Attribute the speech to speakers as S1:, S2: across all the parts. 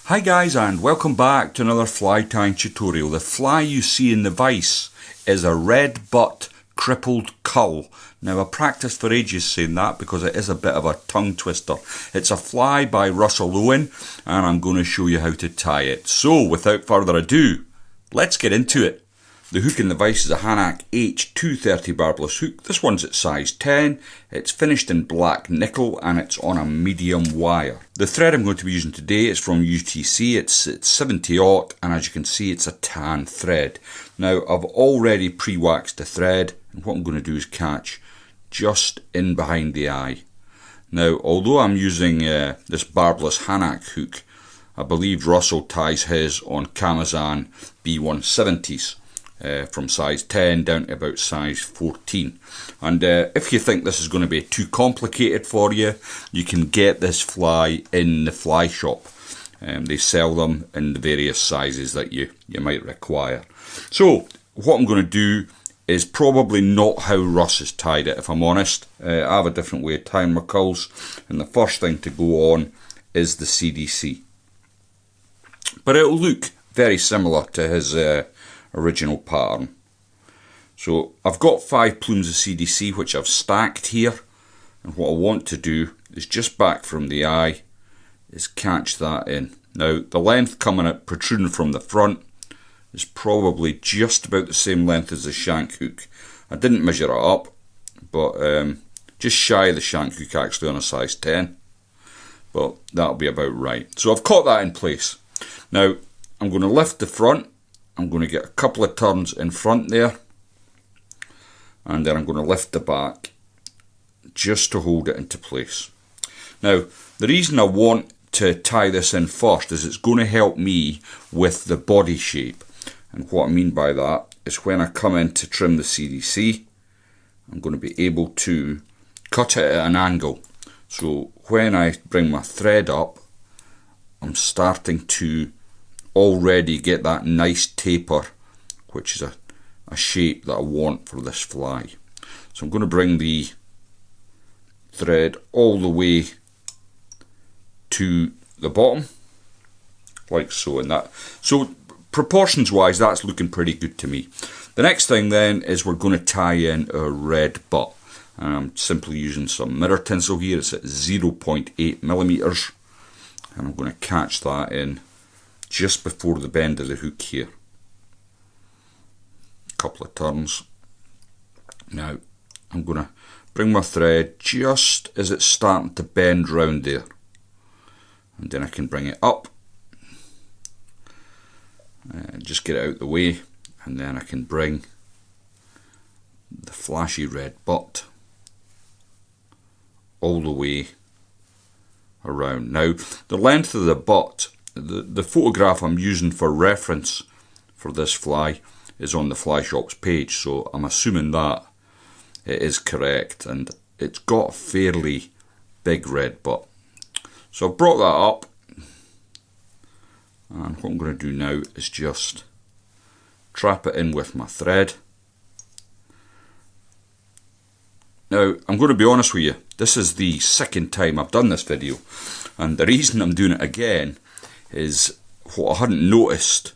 S1: Hi guys, and welcome back to another fly tying tutorial. The fly you see in the vise is a red butt crippled cull. Now I practiced for ages saying that because it is a bit of a tongue twister. It's a fly by Russ Owen and I'm going to show you how to tie it. So without further ado, let's get into it. The hook in the vise is a Hanak H230 barbless hook. This one's at size 10, it's finished in black nickel and it's on a medium wire. The thread I'm going to be using today is from UTC, it's 70-aught and as you can see it's a tan thread. Now I've already pre-waxed the thread and what I'm going to do is catch just in behind the eye. Now although I'm using this barbless Hanak hook, I believe Russell ties his on Kamazan B170s. From size 10 down to about size 14. And if you think this is going to be too complicated for you, you can get this fly in the fly shop. They sell them in the various sizes that you might require. So what I'm going to do is probably not how Russ has tied it, if I'm honest. I have a different way of tying my culls, and the first thing to go on is the CDC. But it'll look very similar to his original pattern. So I've got 5 plumes of CDC which I've stacked here, and what I want to do is just back from the eye is catch that in. Now the length coming out protruding from the front is probably just about the same length as the shank hook. I didn't measure it up, but just shy of the shank hook actually on a size 10, but that'll be about right. So I've caught that in place. Now I'm going to lift the front. I'm going to get a couple of turns in front there, and then I'm going to lift the back just to hold it into place. Now the reason I want to tie this in first is it's going to help me with the body shape, and what I mean by that is when I come in to trim the CDC, I'm going to be able to cut it at an angle. So when I bring my thread up, I'm starting to already get that nice taper, which is a shape that I want for this fly. So I'm going to bring the thread all the way to the bottom, like so, and that. So proportions wise, that's looking pretty good to me. The next thing then is we're going to tie in a red butt. And I'm simply using some mirror tinsel here. It's at 0.8 millimeters, and I'm going to catch that in just before the bend of the hook here. A couple of turns. Now I'm going to bring my thread just as it's starting to bend round there, and then I can bring it up and just get it out of the way, and then I can bring the flashy red butt all the way around. Now the length of the butt, the photograph I'm using for reference for this fly is on the fly shop's page, so I'm assuming that it is correct, and it's got a fairly big red butt. So I've brought that up, and what I'm going to do now is just trap it in with my thread. Now I'm going to be honest with you, this is the second time I've done this video, and the reason I'm doing it again is what I hadn't noticed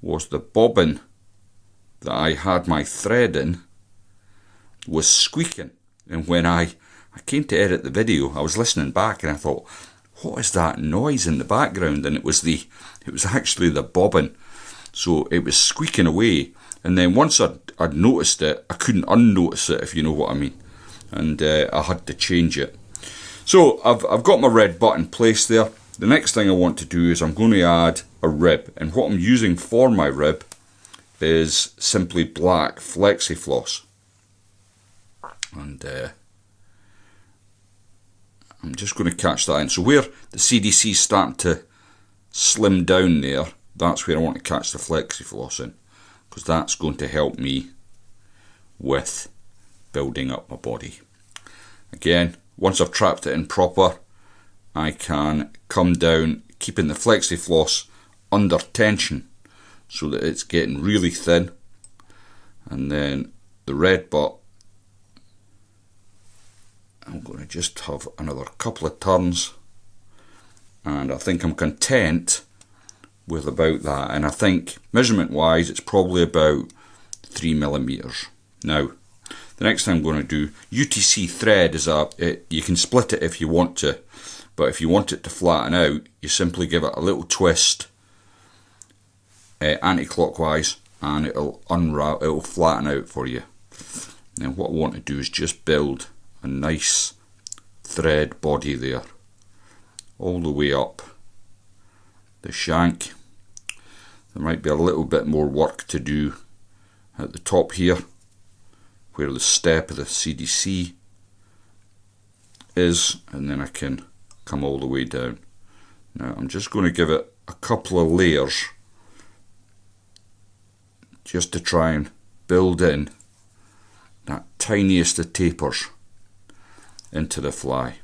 S1: was the bobbin that I had my thread in was squeaking, and when I came to edit the video I was listening back and I thought, what is that noise in the background? And it was actually the bobbin, so it was squeaking away, and then once I'd noticed it I couldn't unnotice it, if you know what I mean, and I had to change it. So I've got my red butt in place there. The next thing I want to do is I'm going to add a rib, and what I'm using for my rib is simply black flexi floss, and I'm just going to catch that in. So where the CDC is starting to slim down there, that's where I want to catch the flexi floss in, because that's going to help me with building up my body. Again, once I've trapped it in proper, I can come down keeping the flexi floss under tension so that it's getting really thin, and then the red butt I'm going to just have another couple of turns, and I think I'm content with about that, and I think measurement wise it's probably about 3mm. Now the next thing I'm going to do, UTC thread is you can split it if you want to, but if you want it to flatten out, you simply give it a little twist anti-clockwise, and it'll unravel, it'll flatten out for you. Now what I want to do is just build a nice thread body there, all the way up the shank. There might be a little bit more work to do at the top here, where the step of the CDC is, and then I can come all the way down. Now I'm just going to give it a couple of layers just to try and build in that tiniest of tapers into the fly.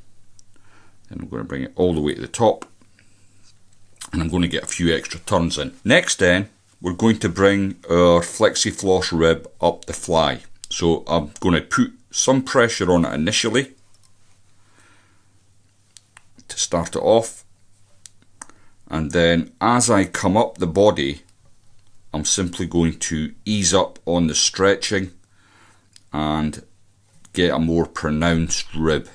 S1: Then I'm going to bring it all the way to the top, and I'm going to get a few extra turns in. Next then, we're going to bring our flexi-floss rib up the fly. So I'm going to put some pressure on it initially to start it off, and then as I come up the body, I'm simply going to ease up on the stretching and get a more pronounced rib.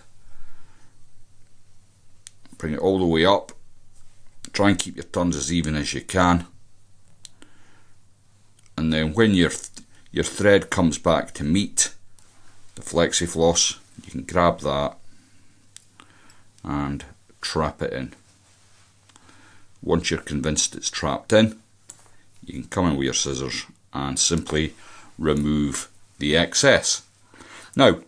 S1: Bring it all the way up. Try and keep your turns as even as you can. And then when your thread comes back to meet the flexi-floss, you can grab that and trap it in. Once you're convinced it's trapped in, you can come in with your scissors and simply remove the excess. Now,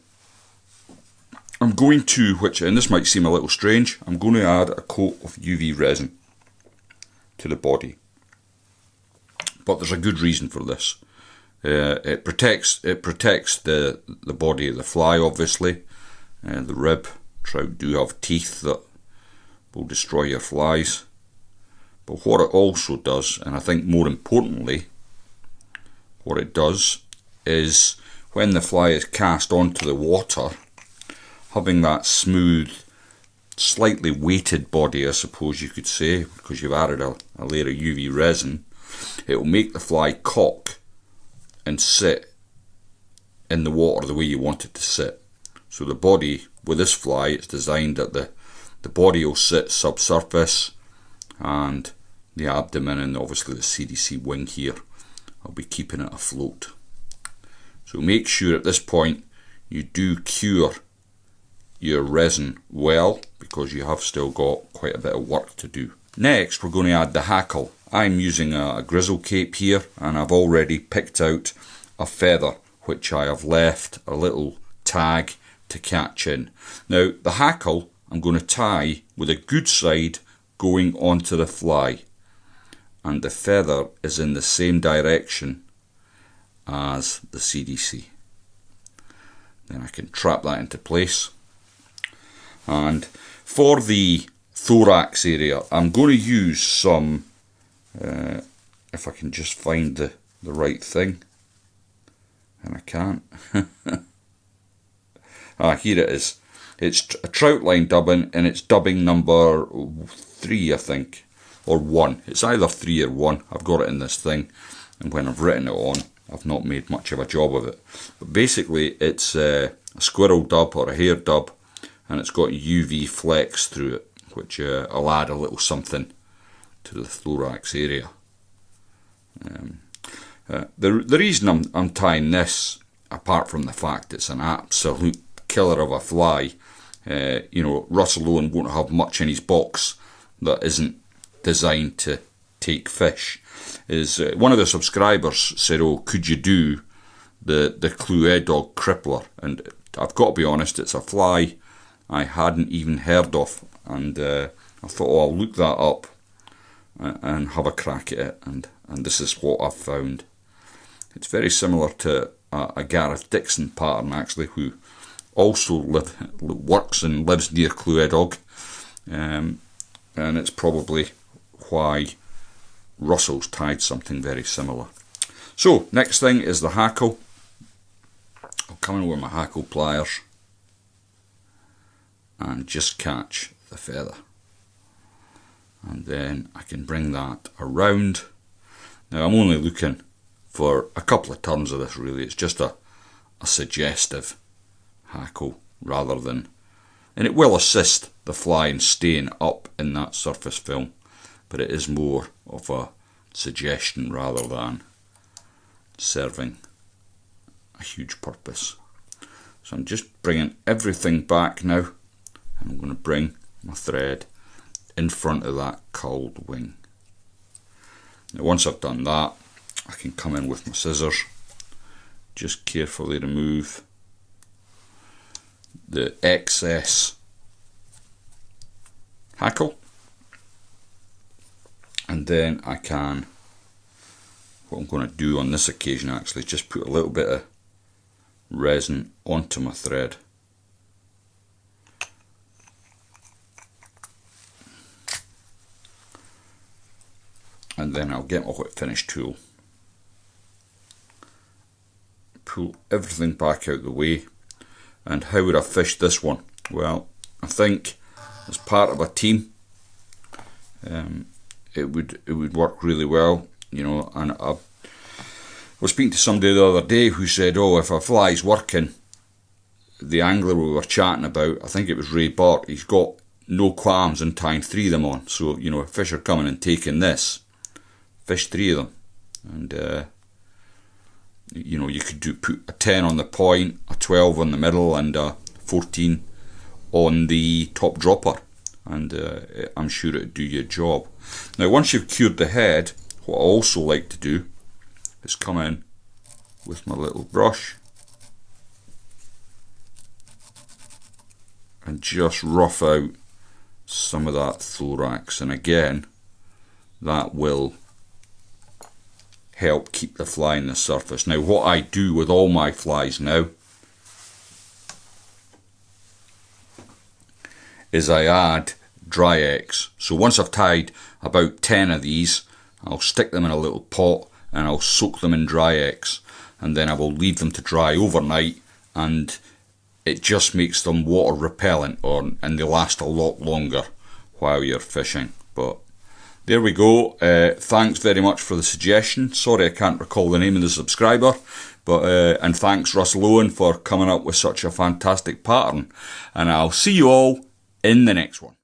S1: I'm going to, and this might seem a little strange, I'm going to add a coat of UV resin to the body. But there's a good reason for this. It protects the body of the fly, obviously. The rib, trout do have teeth that will destroy your flies. But what it also does, and I think more importantly, what it does is when the fly is cast onto the water, having that smooth, slightly weighted body, I suppose you could say, because you've added a layer of UV resin, it will make the fly cock and sit in the water the way you want it to sit. So the body, with this fly, it's designed that the body will sit subsurface, and the abdomen and obviously the CDC wing here, I'll be keeping it afloat. So make sure at this point you do cure your resin well, because you have still got quite a bit of work to do. Next we're going to add the hackle. I'm using a grizzle cape here, and I've already picked out a feather which I have left a little tag to catch in. Now the hackle I'm going to tie with a good side going onto the fly, and the feather is in the same direction as the CDC. Then I can trap that into place. And for the thorax area, I'm going to use some, if I can just find the right thing, and I can't. Here it is. It's a trout line dubbing, and it's dubbing number 3, I think, or 1. It's either 3 or 1. I've got it in this thing, and when I've written it on, I've not made much of a job of it. But basically, it's a squirrel dub or a hare dub, and it's got UV flex through it, which will add a little something to the thorax area. The reason I'm tying this, apart from the fact it's an absolute killer of a fly, Russell Owen won't have much in his box that isn't designed to take fish, is one of the subscribers said, oh, could you do the Clywedog Crippler? And I've got to be honest, it's a fly I hadn't even heard of, and I thought, oh, I'll look that up and have a crack at it, and this is what I've found. It's very similar to a Gareth Dixon pattern, actually, who also works and lives near Clywedog, and it's probably why Russell's tied something very similar. So next thing is the hackle. I'll come in with my hackle pliers and just catch the feather. and then I can bring that around. Now I'm only looking for a couple of turns of this really, it's just a suggestive hackle rather than, and it will assist the fly in staying up in that surface film, but it is more of a suggestion rather than serving a huge purpose. So I'm just bringing everything back now, and I'm going to bring my thread in front of that curled wing. Now once I've done that, I can come in with my scissors, just carefully remove the excess hackle, and then I can, what I'm going to do on this occasion actually, just put a little bit of resin onto my thread. And then I'll get my wet finish tool, pull everything back out the way. And how would I fish this one? Well, I think as part of a team, it would work really well, you know. And I was speaking to somebody the other day who said, oh, if a fly's working, the angler we were chatting about, I think it was Ray Burt, he's got no qualms in tying 3 of them on. So, you know, if fish are coming and taking this, fish 3 of them. And you know, you could put a 10 on the point, a 12 on the middle, and a 14 on the top dropper, and I'm sure it'd do your job. Now once you've cured the head, what I also like to do is come in with my little brush and just rough out some of that thorax, and again that will help keep the fly in the surface. Now what I do with all my flies now is I add dry eggs. So once I've tied about 10 of these, I'll stick them in a little pot and I'll soak them in dry eggs, and then I will leave them to dry overnight, and it just makes them water repellent, and they last a lot longer while you're fishing. But there we go. Thanks very much for the suggestion. Sorry I can't recall the name of the subscriber, but and thanks Russ Owen for coming up with such a fantastic pattern. And I'll see you all in the next one.